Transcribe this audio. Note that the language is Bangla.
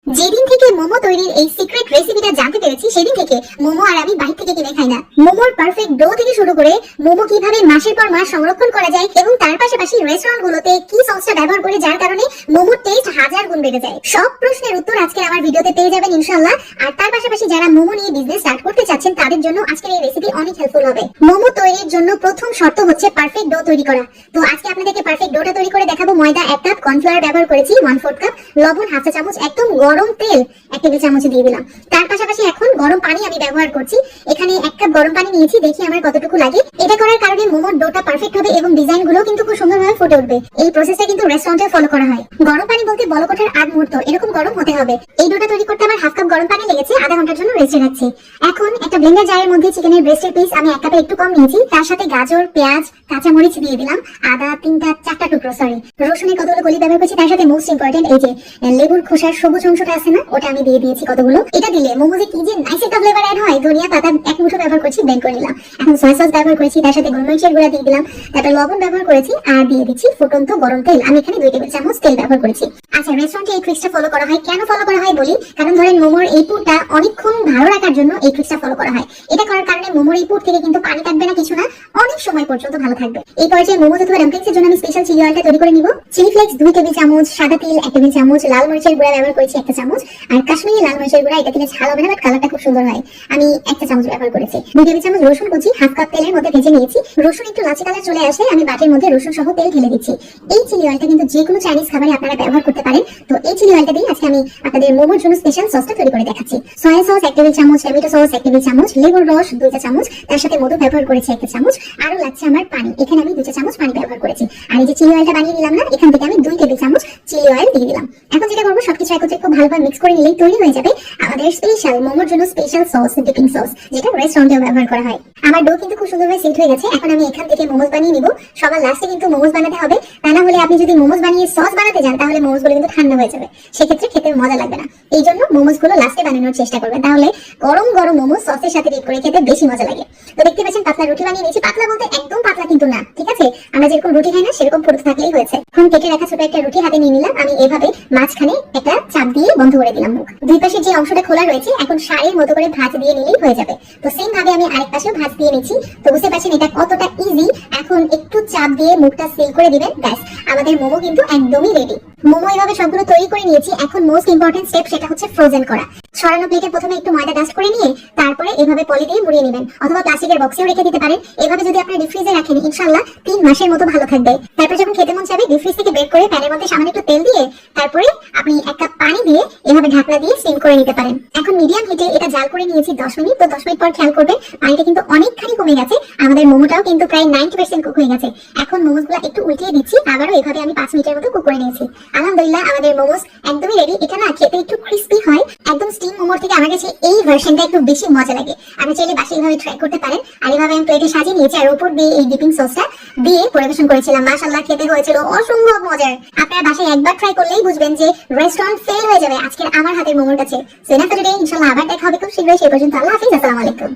যেদিন থেকে মোমো তৈরির এই সিক্রেট রেসিপিটা জানতে পেরেছি সেদিন থেকে মোমো আর আমি বাইরে থেকে কিনে খাই না। মোমোর পারফেক্ট ডো থেকে শুরু করে মোমো কিভাবে মাসের পর মাস সংরক্ষণ করা যায় এবং তার পাশাপাশি রেস্টুরেন্ট গুলোতে কি সসটা ব্যবহার করে যার কারণে মোমোর টেস্ট হাজার গুণ বেড়ে যায়, সব প্রশ্নের উত্তর আজকে আমার ভিডিওতে পেয়ে যাবেন ইনশাআল্লাহ। আর তার পাশাপাশি যারা মোমো নিয়ে বিজনেস স্টার্ট করতে চাচ্ছেন তাদের জন্য আজকের এই রেসিপি অনেক হেল্পফুল হবে। মোমো তৈরির জন্য প্রথম শর্ত হচ্ছে পারফেক্ট ডো তৈরি করা। তো আজকে আপনাদেরকে পারফেক্ট ডোটা তৈরি করে দেখাবো। ময়দা 1 কাপ, কর্নফ্লাওয়ার ব্যবহার করেছি 1/4 কাপ, লবণ হাফ চা চামচ, একদম গরম তেল 1 টেবিল চামচ দিয়ে দিলাম। তার পাশাপাশি এখন গরম পানি আমি ব্যবহার করছি। এখানে 1 কাপ গরম পানি নিয়েছি, দেখি আমার কতটুকু লাগে। এটা করার কারণে মোমোর ডোটা পারফেক্ট হবে এবং ডিজাইন গুলো কিন্তু খুব সুন্দরভাবে ফুটে উঠবে। এই প্রসেসটা কিন্তু রেস্টুরেন্টে ফলো করা হয়। গরম পানি বলতে বলক ওঠার আগ মুহূর্ত এরকম গরম হতে হবে। এই ডোটা তৈরি করতে আমার হাফ কাপ গরম পানি লেগেছে, আধা ঘন্টার জন্য রেস্টে রাখছি। এখন একটা ব্লেন্ডার জারের মধ্যে চিকেনের ব্রেস্টের পিস আমি 1 কাপে একটু কম নিয়েছি, তার সাথে গাজর, পেঁয়াজ, কাঁচা মরিচ দিয়ে দিলাম, আদা 4টা টুকরো, রসুনের কতগুলো কলি ব্যবহার করছি। তার সাথে মোস্ট ইম্পর্টেন্ট এই যে লেবুর খোসার সবুজ অংশটা আছে না, ওটা আমি দিয়ে দিয়েছি কতগুলো। এটা দিলে মোমোজে কি যে নাইস একটা ফ্লেভার অ্যাড হয়। ধনিয়া পাতা 1 মুঠো ব্যবহার করছি, ব্লেন্ড করে নিলাম। এখন সয়া সস ব্যবহার করেছি, তার সাথে গোলমরিচের গুঁড়া দিয়ে দিলাম, তারপর লবণ ব্যবহার করেছি আর দিয়ে দিচ্ছি ফুটন্ত গরম তেল। আমি এখানে 2 টেবিল চামচ তেল ব্যবহার করেছি। আচ্ছা, রেস্টুরেন্টে এই ট্রিক্সটা ফলো করা হয়। কেন ফলো করা হয় বলি, কারণ ধরেন মোমোর এই পুরটা অনেকক্ষণ ভালো রাখার জন্য এই ট্রিক্সটা ফলো করা হয়। এটা করার কারণে মোমোর এই পুর থেকে কিন্তু পানি থাকবে না, কিছু না, অনেক সময় পর্যন্ত ভালো থাকবে। এই পর্যায়ে মোমোজ অথবা ডাম্পলিংসের জন্য আমি স্পেশাল চিলি অয়েলটা তৈরি করে নিব। চিলি ফ্লেক্স 2 টেবিল চামচ, সাদা তেল 1 টেবিল চামচ, লাল মরিচের গুঁড়া ব্যবহার করেছি 1 চামচ, আর কাশ্মীরি লাল মরিচের গুঁড়া, এটা দিলে ঝাল হবে না বাট কালারটা খুব সুন্দর হয়, আমি 1 চামচ ব্যবহার করেছি। 2 টেবিল চামচ রসুন কুচি হাফ কাপ তেলের মধ্যে ভেজে নিয়েছি। রসুন একটু লালচে কালার চলে আসলে আমি বাটির মধ্যে রসুন সহ তেল ঢেলে দিচ্ছি। এই চিলি অয়েলটা কিন্তু যে কোনো চাইনিজ খাবারে আপনারা ব্যবহার করতে পারেন। তো এই চিলি অয়েলটা দিয়ে আজকে আমি আপনাদের মোমোর জন্য স্পেশাল সসটা তৈরি করে দেখাচ্ছি। সয়া সস 1 টেবিল চামচ, টমেটো সস 1 টেবিল চামচ, লেবুর রস 2 চা চামচ, তার সাথে মধু ব্যবহার করেছি 1 চামচ, আরো লাগছে আমার পানি। এখানে আমি 2 চা চামচ পানি ব্যবহার করেছি। আর এই যে চিলি অয়েলটা বানিয়ে নিলাম না, এখান থেকে আমি 2 টেবিল চামচ চিলি অয়েল দিয়ে দিলাম। এখন যেটা করবো, সবকিছু একত্রে খুব ভালোভাবে মিক্স করে নিলেই তৈরি হয়ে যাবে আমাদের স্পেশাল মোমোর জন্য স্পেশাল সস, ডিপিং সস, যেটা রেস্টুরেন্টেও ব্যবহার করা হয়। আমার ডো কিন্তু খুব সুন্দরভাবে সেট হয়ে গেছে। এখন আমি এখান থেকে মোমোজ বানিয়ে নিব। সবার লাস্টে কিন্তু মোমোজ বানাতে হবে, তা না হলে আপনি যদি মোমোজ বানিয়ে সস বানাতে যান তাহলে মোমোজ গুলো কিন্তু ঠান্ডা হয়ে যাবে, সেক্ষেত্রে খেতে মজা লাগবে না। এই জন্য মোমোজ গুলো লাস্টে বানানোর চেষ্টা করবেন, তাহলে গরম গরম মোমোজ সসের সাথে ডিপ করে খেতে বেশি মজা লাগে। তো দেখতে পাচ্ছেন পাতলা রুটি বানিয়ে নিয়েছি। পাতলা বলতে একদম পাতলা কিন্তু না, ঠিক আছে, আমরা যেরকম রুটি খাই না সেরকম ফুলতে থাকলেই হয়েছে। এখন কেটে রাখা ছোট একটা রুটি হাতে নিয়ে নিলাম। আমি এভাবে মাঝখানে একটা চাপ দিয়ে বন্ধ করে দিলাম মুখ। দুই পাশে যে অংশটা খোলা রয়েছে এখন শাড়ির মতো করে ভাঁজ দিয়ে নিলেই হয়ে যাবে। তো সেম ভাবে আমি আরেক পাশেও ভাঁজ দিয়ে নিচ্ছি। তো বুঝতে পারছেন এটা কতটা ইজি। এখন একটু চাপ দিয়ে মুখটা সিল করে দিবেন, ব্যাস আমাদের মোমো কিন্তু একদমই রেডি। মোমো এভাবে সবগুলো তৈরি করে নিয়েছি। এখন মোস্ট ইম্পর্টেন্ট স্টেপ, সেটা হচ্ছে ফ্রোজেন করা। ছড়ানো প্লেটে প্রথমে একটু ময়দা ডাস্ট করে নিয়ে তারপরে এভাবে পলি দিয়ে মুড়িয়ে নেবেন, অথবা প্লাস্টিকের বক্সেও রেখে দিতে পারেন। এভাবে যদি আপনি ডিপ ফ্রিজে রাখেন ইনশাআল্লাহ 3 মাসের মতো ভালো থাকবে। তারপর যখন খেতে মন চাইবে ডিপ ফ্রিজ থেকে বের করে প্যানের মধ্যে সামান্য একটু তেল দিয়ে তারপরে আপনি 1 কাপ পানি দিয়ে এভাবে ঢাকনা দিয়ে স্টিম করে নিতে পারেন। এখন মিডিয়াম হিটে এটা জাল করে নিয়েছি 10 মিনিট। তো 10 মিনিট পর খেয়াল করবেন পানিটা কিন্তু অনেকখানি কমে গেছে। আমাদের মোমোটাও কিন্তু প্রায় 90% কুক হয়ে গেছে। এখন মোমোসগুলো একটু উল্টিয়ে দিচ্ছি, আবারও এভাবে আমি 5 মিনিটের মতো কুক করে নিয়েছি। আলহামদুলিল্লাহ আমাদের মোমোস একদমই রেডি। এটা না খেতে একটু ক্রিস্পি হয়, একদম স্টিম মোমোর থেকে আমার কাছে এই ভার্সনটা একটু বেশি মজা লাগে। আপনি চাইলে বাসায় এইভাবে ট্রাই করতে পারেন। আর এভাবে আমি প্লেটে সাজিয়ে নিয়েছি আর উপর দিয়ে এই ডিপিং সসটা দিয়ে পরিবেশন করেছিলাম। মাশাআল্লাহ খেতে হয়েছিল অসম্ভব মজার। আপনারা বাসায় একবার ট্রাই করলেই বুঝবেন যে রেস্টুরেন্ট ফেল হয়ে যাবে আজকের আমার হাতের মোমোর কাছে। সো এনাফ ফর টুডে, ইনশাআল্লাহ আবার দেখা হবে খুব শীঘ্রই। সেই পর্যন্ত আল্লাহ হাফেজ, আসসালামু আলাইকুম।